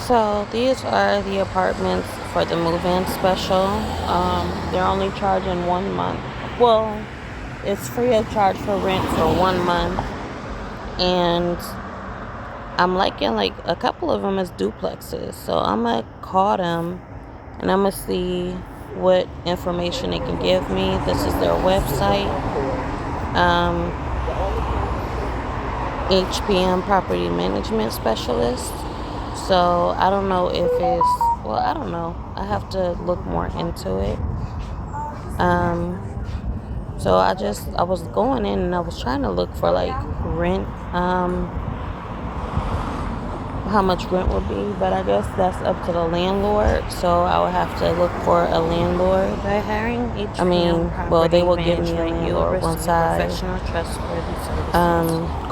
So these are the apartments for the move-in special. They're only charging 1 month. Well, it's free of charge for rent for 1 month. And I'm liking like a couple of them as duplexes. So I'm going to call them and I'm going to see what information they can give me. This is their website. HPM Property Management Specialist. So I don't know if it's, well, I don't know. I have to look more into it. So I was going in and I was trying to look for like rent, how much rent would be, but I guess that's up to the landlord. So I would have to look for a landlord. By hiring HPM well, they will give me a landlord once I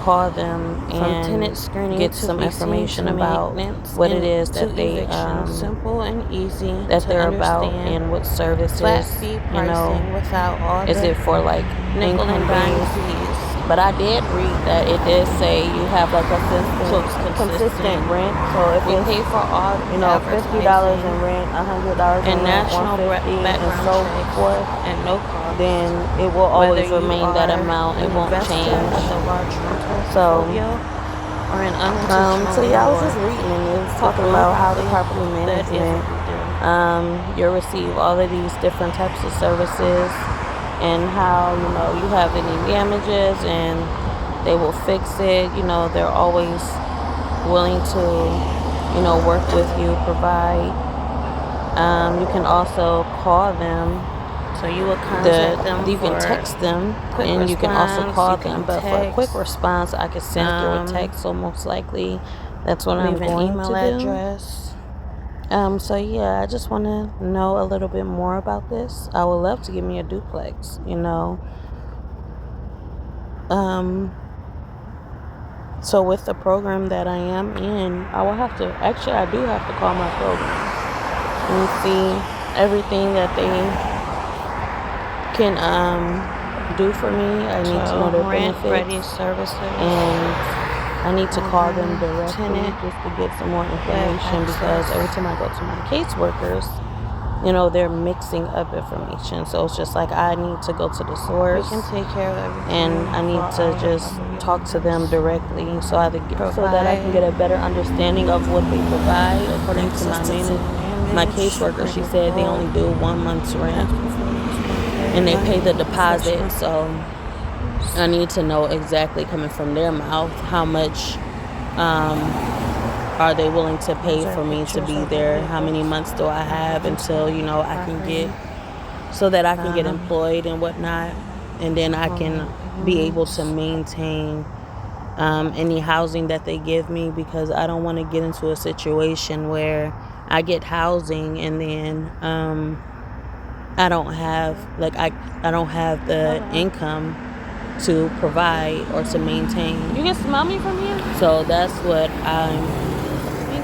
call them and tenant screening get some information about what it is that they simple and easy that they're about and what services, without all is it for like nickel and dime fees. But I did read that it did say you have like a consistent rent. So if you pay for all, $50 in rent, $100 in rent, $150 and so forth, and no cost, then it will always remain that amount. It won't change. So, so yeah, I was just reading and it was talking about how the property management, you'll receive all of these different types of services. And how, you have any damages and they will fix it. They're always willing to, work with you, provide. You can also call them. So you will contact them. You can text them and you can also call them. But for a quick response, I can send through a text. So most likely that's what I'm going to do. Address. So yeah, I just want to know a little bit more about this. I would love to give me a duplex, So with the program that I am in, I do have to call my program and see everything that they can do for me. I need to know their benefits, services, and I need to call them directly just to get some more information, because every time I go to my caseworkers, they're mixing up information. So it's just like I need to go to the source. We can take care of everything. And I need to just talk to them directly so that I can get a better understanding of what they provide. According to my caseworker, she said they only do 1 month's rent and they pay the deposit. So I need to know exactly, coming from their mouth, how much are they willing to pay for me to be there? How many months do I have until, I can get, so that I can get employed and whatnot. And then I can be able to maintain any housing that they give me, because I don't want to get into a situation where I get housing and then I don't have the income to provide or to maintain. You can smell me from here? So that's what I'm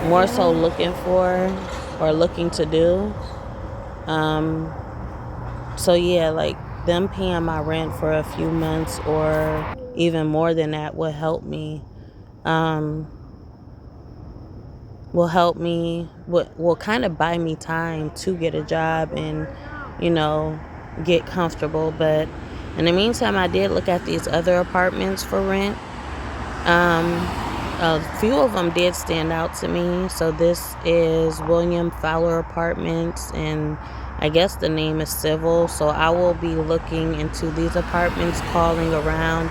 more so looking for or looking to do. So yeah, like them paying my rent for a few months or even more than that will help me. Will kind of buy me time to get a job and, get comfortable. But in the meantime, I did look at these other apartments for rent. A few of them did stand out to me. So this is William Fowler Apartments, and I guess the name is Civil. So I will be looking into these apartments, calling around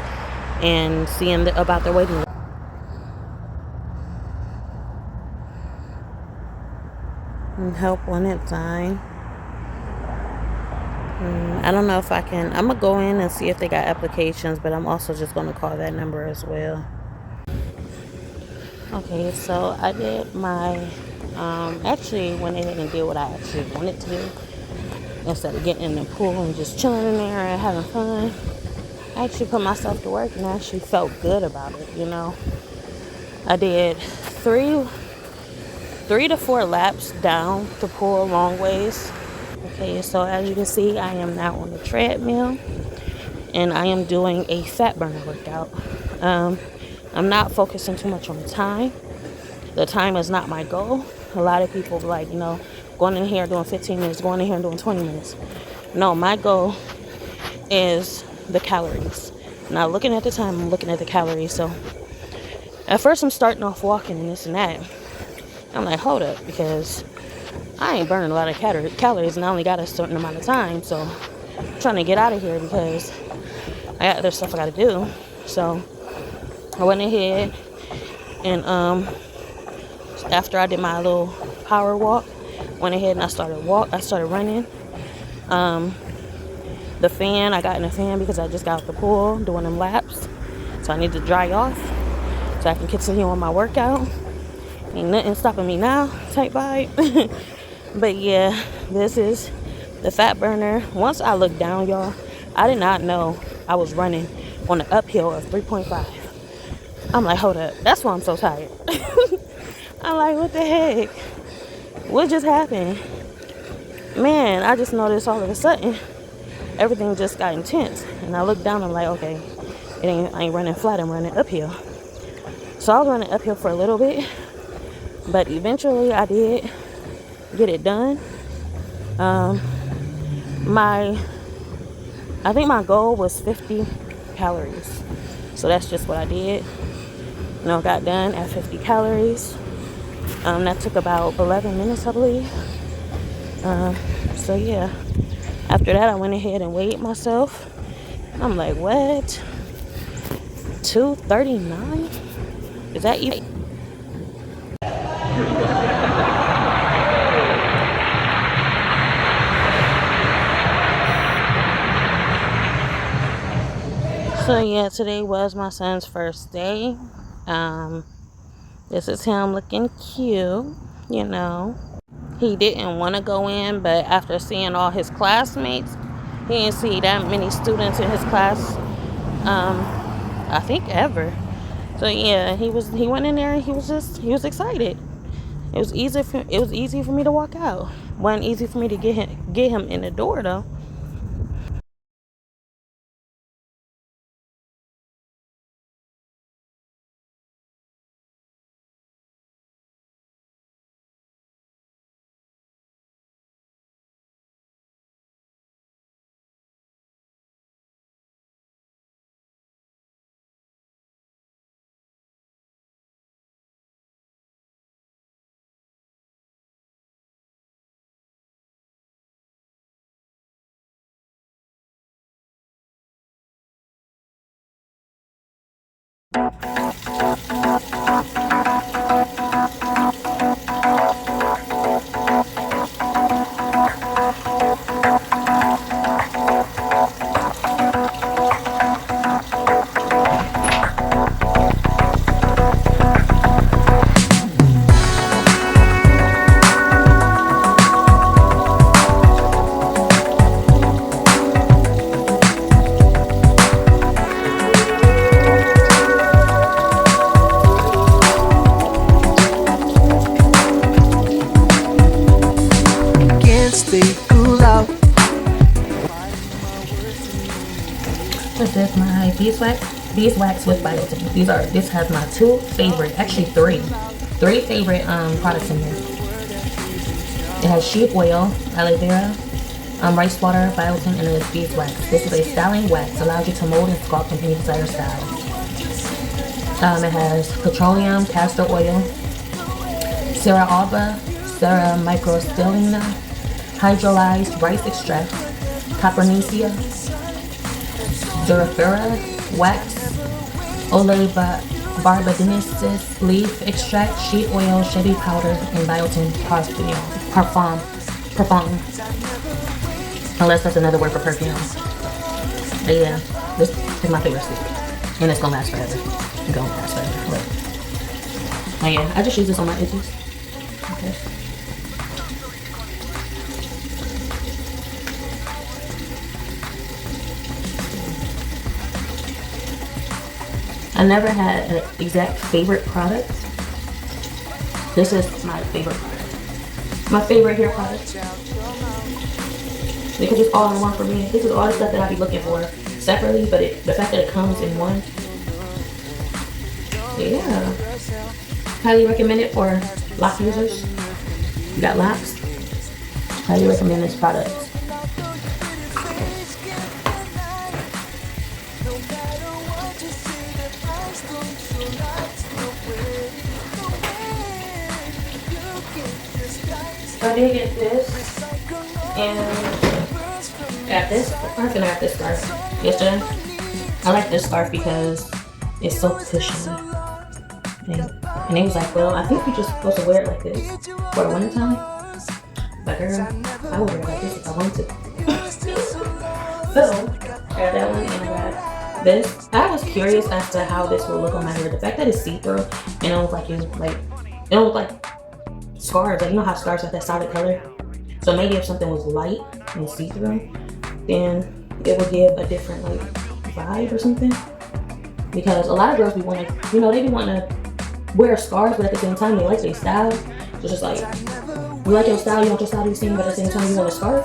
and seeing about their waiting list. Help wanted sign. I don't know if I can. I'm going to go in and see if they got applications, but I'm also just going to call that number as well. Okay, so I did my, actually went ahead and did what I actually wanted to do. Instead of getting in the pool and just chilling in there and having fun, I actually put myself to work and I actually felt good about it, I did 3 to 4 laps down the pool a long ways. Okay, so as you can see, I am now on the treadmill and I am doing a fat burner workout. I'm not focusing too much on time. the time is not my goal. A lot of people like, you know, going in here doing 15 minutes, going in here and doing 20 minutes. No, my goal is the calories. Not looking at the time, I'm looking at the calories. So at first I'm starting off walking and this and that. I'm like, hold up, because I ain't burning a lot of calories and I only got a certain amount of time. So I'm trying to get out of here because I got other stuff I got to do. So I went ahead and after I did my little power walk, went ahead and I started running. The fan, I got in the fan because I just got out the pool doing them laps. So I need to dry off so I can continue on my workout. Ain't nothing stopping me now type vibe. But yeah, this is the fat burner. Once I looked down, y'all, I did not know I was running on an uphill of 3.5. I'm like, hold up, that's why I'm so tired. I'm like, what the heck? What just happened? Man, I just noticed all of a sudden everything just got intense. And I looked down, I'm like, okay, I ain't running flat, I'm running uphill. So I was running uphill for a little bit, but eventually I did get it done. I think my goal was 50 calories. So that's just what I did. You know, got done at 50 calories. That took about 11 minutes, I believe. So yeah, after that I went ahead and weighed myself. I'm like, what? 239? Is that even? So yeah, today was my son's first day. This is him looking cute, you know. He didn't want to go in, but after seeing all his classmates, he didn't see that many students in his class, I think ever. So yeah, he went in there and he was excited. It was easy for me to walk out. Wasn't easy for me to get him in the door though. This is my beeswax with biotin. This has my three favorite products in here. It has sheep oil, aloe vera, rice water, biotin, and it is beeswax. This is a styling wax, allows you to mold and sculpt in any desired style. It has petroleum, castor oil, Sera alba, Sera microstellina, hydrolyzed rice extract, Copernicia, Durafera wax, Ole barbadensis leaf extract, sheep oil, Chevy powder, and biotin parfum. Unless that's another word for perfume. But yeah, this is my favorite stick, and it's gonna last forever. It's gonna last forever. Look. Oh yeah, I just use this on my edges. Okay. I never had an exact favorite product. This is my favorite product. My favorite hair product. Because it's all in one for me. This is all the stuff that I be looking for separately, but the fact that it comes in one. Yeah. Highly recommend it for lock users. You got locks? Highly recommend this product. I did get this, and got this. I'm gonna have this scarf yesterday. I like this scarf because it's so cushiony. And it was like, well, I think you're just supposed to wear it like this for the winter time. But girl, I would wear it like this if I wanted to. So I got that one and I got this. I was curious as to how this will look on my hair. The fact that it's see-through and it don't look like it don't look like scarves. Like, you know how scarves have that solid color? So maybe if something was light and see-through, then it would give a different like vibe or something. Because a lot of girls be wanting, you know, they be wanting to wear scarves, but at the same time they like their style. So it's just like, you like your style, you want your style to be seen, but at the same time you want a scarf.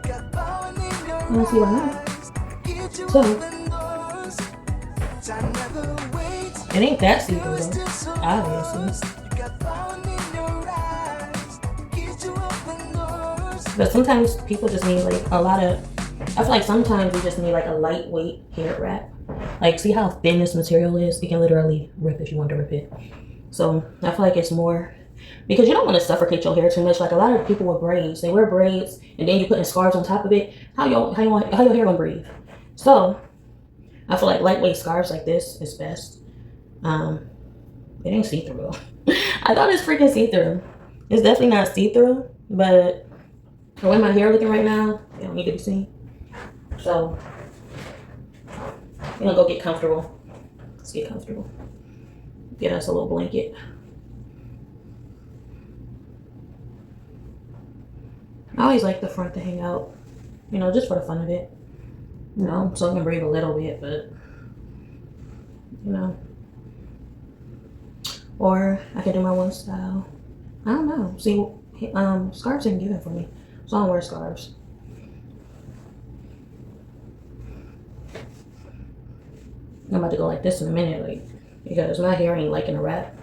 I don't see why not. So it ain't that see-through though, obviously. But sometimes people just need like a lot of, I feel like sometimes you just need like a lightweight hair wrap. Like, see how thin this material is? You can literally rip if you want to rip it. So I feel like it's more, because you don't want to suffocate your hair too much. Like a lot of people with braids, they wear braids and then you put in scarves on top of it. How your hair gonna breathe? So I feel like lightweight scarves like this is best. It ain't see-through. I thought it's freaking see-through. It's definitely not see-through, but the way my hair looking right now, it don't need to be seen. So we're gonna go get comfortable. Let's get comfortable. Get us a little blanket. I always like the front to hang out, you know, just for the fun of it. You know, so I can breathe a little bit, but you know. Or I can do my one style. I don't know. See, scarves ain't given for me, so I don't wear scarves. I'm about to go like this in a minute, like, because my hair ain't liking a wrap.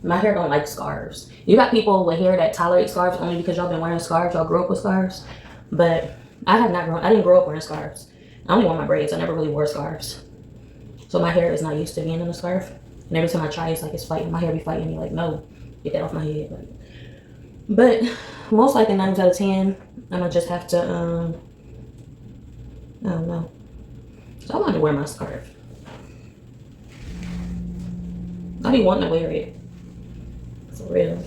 My hair don't like scarves. You got people with hair that tolerate scarves only because y'all been wearing scarves. Y'all grew up with scarves, but I didn't grow up wearing scarves. I only wore my braids. I never really wore scarves, so my hair is not used to being in a scarf. And every time I try, it's like it's fighting. My hair be fighting me, like, no, get that off my head. But most likely 9 out of 10, I'm gonna just have to, I don't know. So I wanted to wear my scarf. I be wanting to wear it. For real.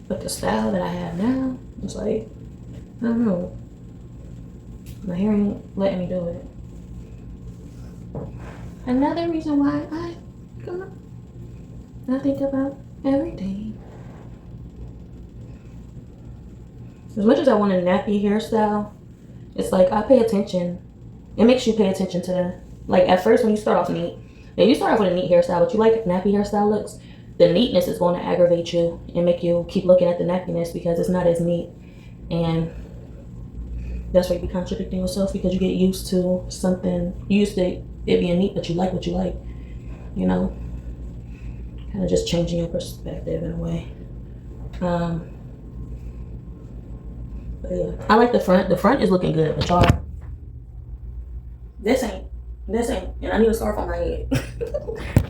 But the style that I have now, it's like, I don't know. My hair ain't letting me do it. Another reason why I think about everything. As much as I want a nappy hairstyle, it's like I pay attention. It makes you pay attention to, like, at first when you start off neat, if you start off with a neat hairstyle, but you like nappy hairstyle looks, the neatness is going to aggravate you and make you keep looking at the nappiness because it's not as neat. And that's where you be contradicting yourself, because you get used to something, you used to it being neat, but you like what you like, you know? Kind of just changing your perspective in a way. But yeah, I like the front. The front is looking good, but y'all, this ain't, and I need a scarf on my head.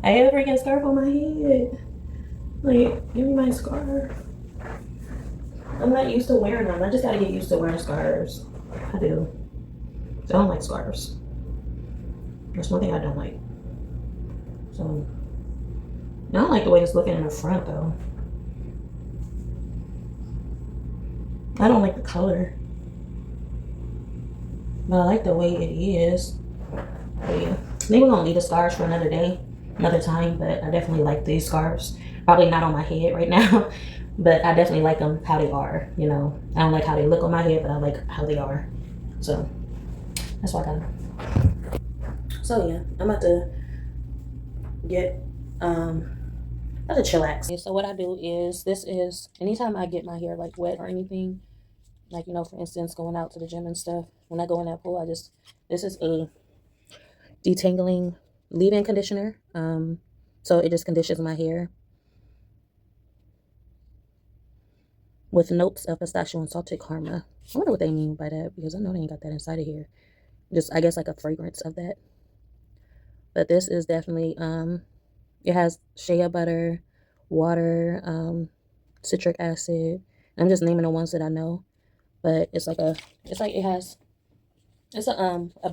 I have a freaking scarf on my head. Like, give me my scarf. I'm not used to wearing them. I just gotta get used to wearing scarves. I do. I don't like scarves. That's one thing I don't like. So, I don't like the way it's looking in the front though. I don't like the color, but I like the way it is. But yeah, I think we're gonna leave the scarves for another day, another time, but I definitely like these scarves. Probably not on my head right now, but I definitely like them how they are, you know. I don't like how they look on my head, but I like how they are. So, that's why I got them. So yeah, I'm about to get, about to chillax. Okay, so what I do is, this is, anytime I get my hair like wet or anything, like, you know, for instance, going out to the gym and stuff, when I go in that pool, this is a detangling leave-in conditioner. So it just conditions my hair with notes of pistachio and salted caramel. I wonder what they mean by that, because I know they ain't got that inside of here. Just, I guess, like a fragrance of that. But this is definitely, it has shea butter, water, citric acid. I'm just naming the ones that I know. But it's like a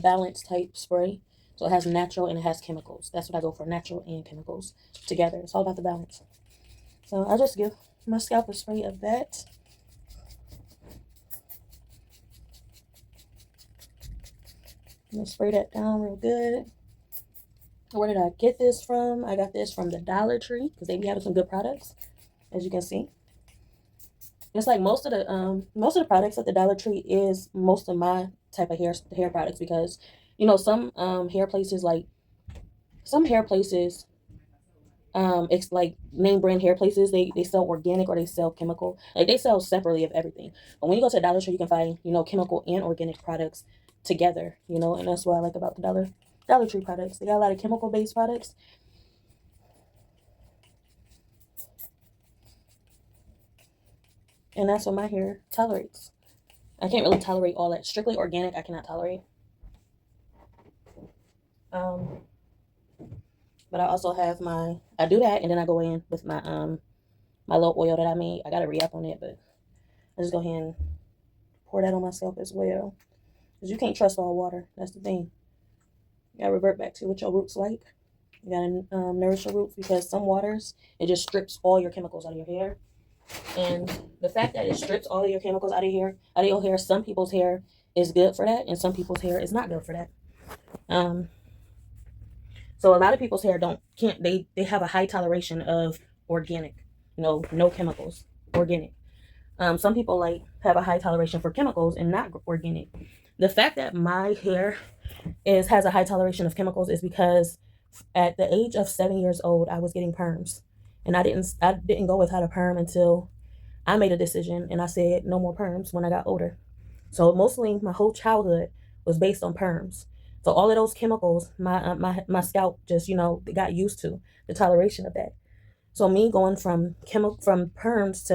balanced type spray. So it has natural and it has chemicals. That's what I go for, natural and chemicals together. It's all about the balance. So I'll just give my scalp a spray of that. I'm gonna spray that down real good. Where did I get this from? I got this from the Dollar Tree, because they be having some good products, as you can see. It's like most of the products at the Dollar Tree is most of my type of hair products, because you know some hair places, it's like name brand hair places, they sell organic or they sell chemical, like they sell separately of everything. But when you go to the Dollar Tree, you can find, you know, chemical and organic products together, you know, and that's what I like about the Dollar Tree products. They got a lot of chemical based products. And that's what my hair tolerates. I can't really tolerate all that. Strictly organic, I cannot tolerate. But I also have I do that, and then I go in with my my little oil that I made. I got to re-up on it, but I just go ahead and pour that on myself as well. Because you can't trust all water. That's the thing. You got to revert back to what your roots like. You got to nourish your roots, because some waters, it just strips all your chemicals out of your hair. And the fact that it strips all of your chemicals out of your hair, some people's hair is good for that, and some people's hair is not good for that. So a lot of people's hair they have a high toleration of organic, you know, no chemicals, organic. Some people have a high toleration for chemicals and not organic. The fact that my hair has a high toleration of chemicals is because at the age of 7 years old, I was getting perms. And I didn't go without a perm until I made a decision, and I said no more perms when I got older. So mostly my whole childhood was based on perms. So all of those chemicals, my scalp just, you know, got used to the toleration of that. So me going from perms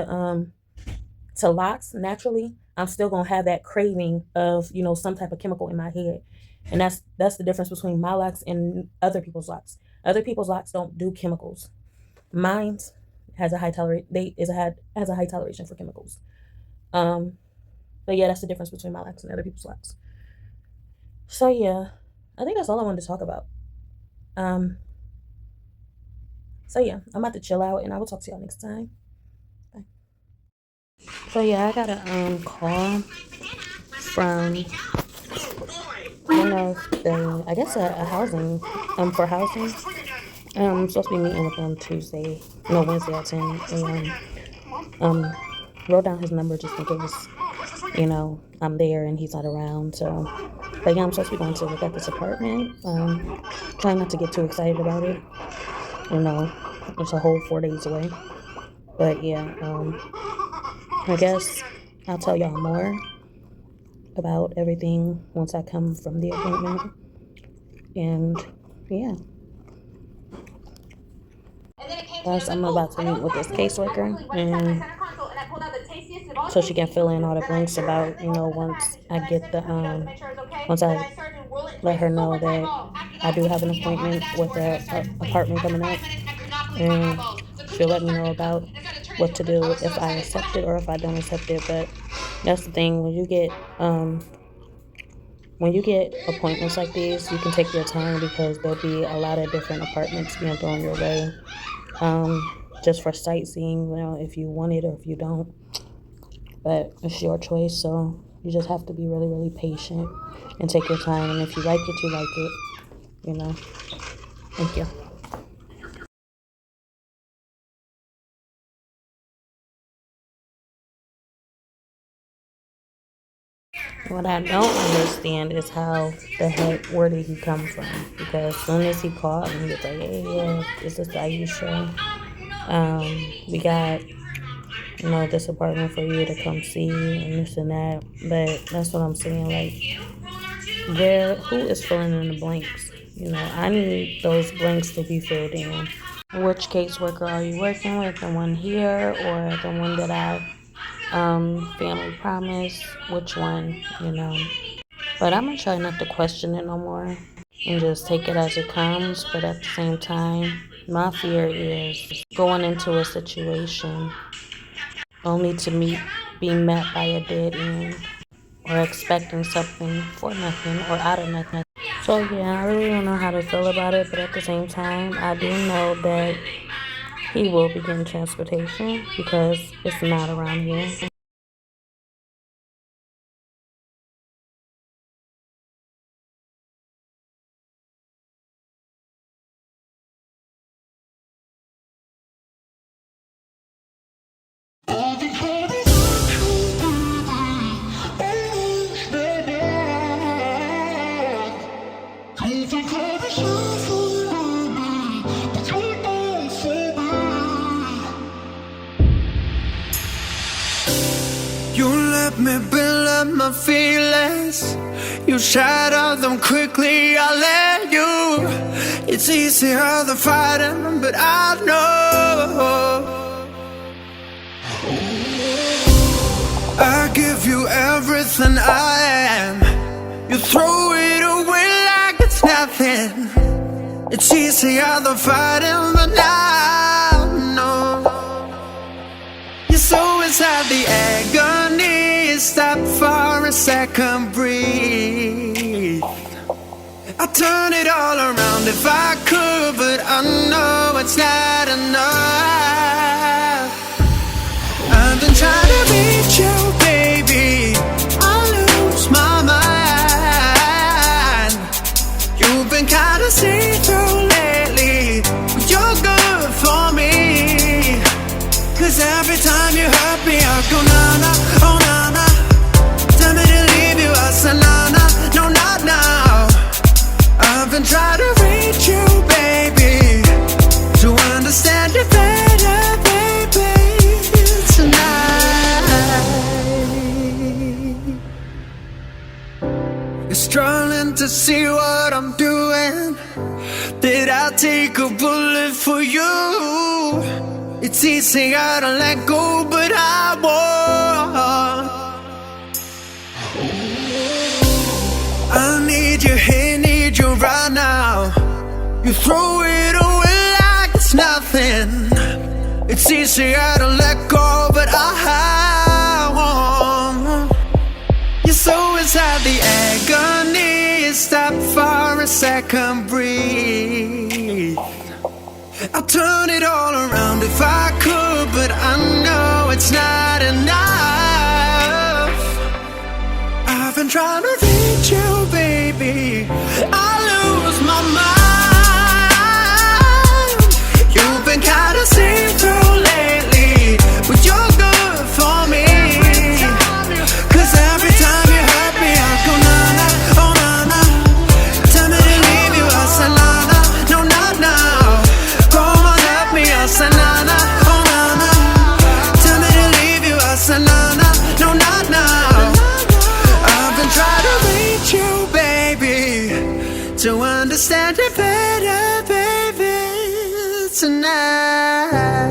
to locks naturally, I'm still gonna have that craving of, you know, some type of chemical in my head. And that's the difference between my locks and other people's locks. Other people's locks don't do chemicals. Mine has a high toleration for chemicals. But yeah, that's the difference between my locks and other people's locks. So yeah, I think that's all I wanted to talk about. So yeah, I'm about to chill out, and I will talk to y'all next time. Bye. So yeah, I got a call from one of the, I guess, a housing, for housing. I'm supposed to be meeting with them Wednesday at 10 a.m. Wrote down his number just in case, you know, I'm there and he's not around. So, but yeah, I'm supposed to be going to look at this apartment. Trying not to get too excited about it. You know, it's a whole 4 days away. But yeah, I guess I'll tell y'all more about everything once I come from the appointment. And yeah. Plus, I'm about to meet with this caseworker, and so she can fill in all the blanks about, you know, once I let her know that I do have an appointment with an apartment coming up, and she'll let me know about what to do if I accept it or if I don't accept it. But that's the thing, when you get appointments like these, you can take your time, because there'll be a lot of different apartments being thrown your way. Just for sightseeing, you know, if you want it or if you don't. But it's your choice, so you just have to be really, really patient and take your time. And if you like it, you like it, you know. Thank you. What I don't understand is where did he come from? Because as soon as he called me, he was like, hey, yeah, this is IEsha. We got, you know, this apartment for you to come see and this and that. But that's what I'm saying, like, who is filling in the blanks? You know, I need those blanks to be filled in. Which caseworker are you working with? The one here or the one that I family promise? Which one, you know? But I'm gonna try not to question it no more and just take it as it comes. But at the same time, my fear is going into a situation only to be met by a dead end or expecting something for nothing or out of nothing. So yeah, I really don't know how to feel about it, but at the same time, I do know that he will be getting transportation because it's not around here. You let me build up my feelings. You shatter them quickly, I let you. It's easier than fighting, but I know I give you everything I am. You throw it away like it's nothing. It's easier than fighting, but I know you're so inside the agony. Stop for a second, breathe. I'd turn it all around if I could, but I know it's not enough. I've been trying to reach you, baby. I lose my mind. You've been kinda see-through lately, but you're good for me. 'Cause every time you hurt me, I go na-na, oh na-na. Tell me to leave you, I say na-na, no not now. I've been trying to reach you, baby, to understand you better, baby, tonight. You're struggling to see what I'm doing. Did I take a bullet for you? It's easier to let go, but I won't. I need you here, need you right now. You throw it away like it's nothing. It's easier to let go, but I won't. You're so inside the agony. Stop for a second, breathe. I'll turn it all around if I could, but I know it's not enough. I've been trying to reach you, baby. I lose my mind. You've been kinda see-through lately, but you're good for me. 'Cause every time you hurt me, I go na-na, oh na-na. Tell me to leave you, I say na-na, no not now. Come on, help me, I say na-na, oh na-na. Tell me to leave you, I say na-na, no not now. I've been trying to reach you, baby, to understand you better, baby, tonight.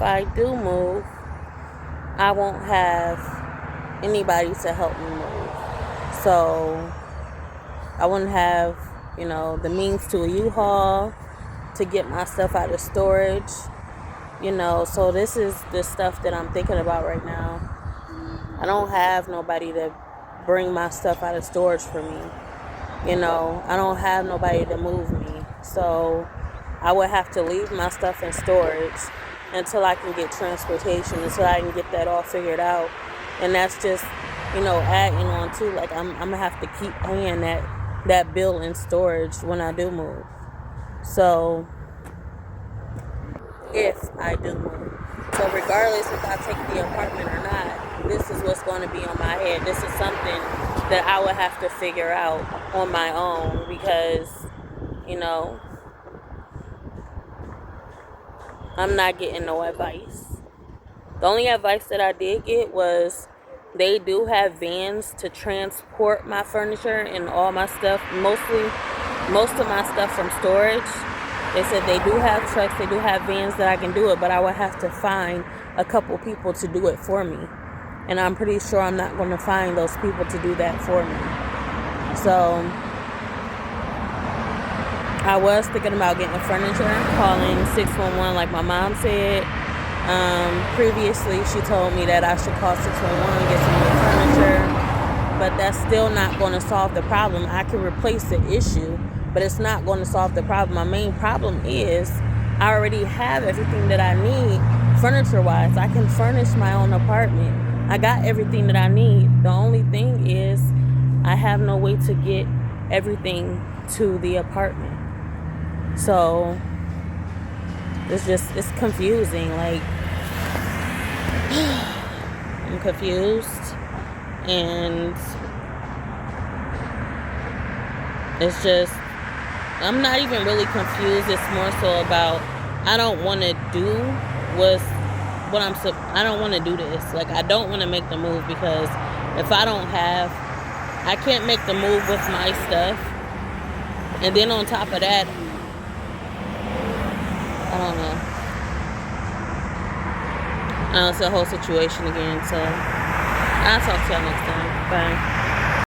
I do move, I won't have anybody to help me move. So I wouldn't have, the means to a U-Haul to get my stuff out of storage. So this is the stuff that I'm thinking about right now. I don't have nobody to bring my stuff out of storage for me. I don't have nobody to move me. So I would have to leave my stuff in storage until I can get transportation, until I can get that all figured out. And that's just, adding on to, like, I'm going to have to keep paying that bill in storage when I do move. So if I do move. So regardless if I take the apartment or not, this is what's going to be on my head. This is something that I would have to figure out on my own because, I'm not getting no advice. The only advice that I did get was they do have vans to transport my furniture and all my stuff, most of my stuff from storage. They said they do have trucks, they do have vans that I can do it, but I would have to find a couple people to do it for me. And I'm pretty sure I'm not going to find those people to do that for me. So I was thinking about getting furniture, calling 611 like my mom said. Previously, she told me that I should call 611 and get some new furniture. But that's still not going to solve the problem. I can replace the issue, but it's not going to solve the problem. My main problem is I already have everything that I need furniture-wise. I can furnish my own apartment. I got everything that I need. The only thing is I have no way to get everything to the apartment. So it's confusing. Like, I'm confused, and it's just, I'm not even really confused. It's more so about I don't want to do I don't want to do this. Like, I don't want to make the move because if I can't make the move with my stuff. And then on top of that, I don't know. It's a whole situation again. So I'll talk to y'all next time. Bye.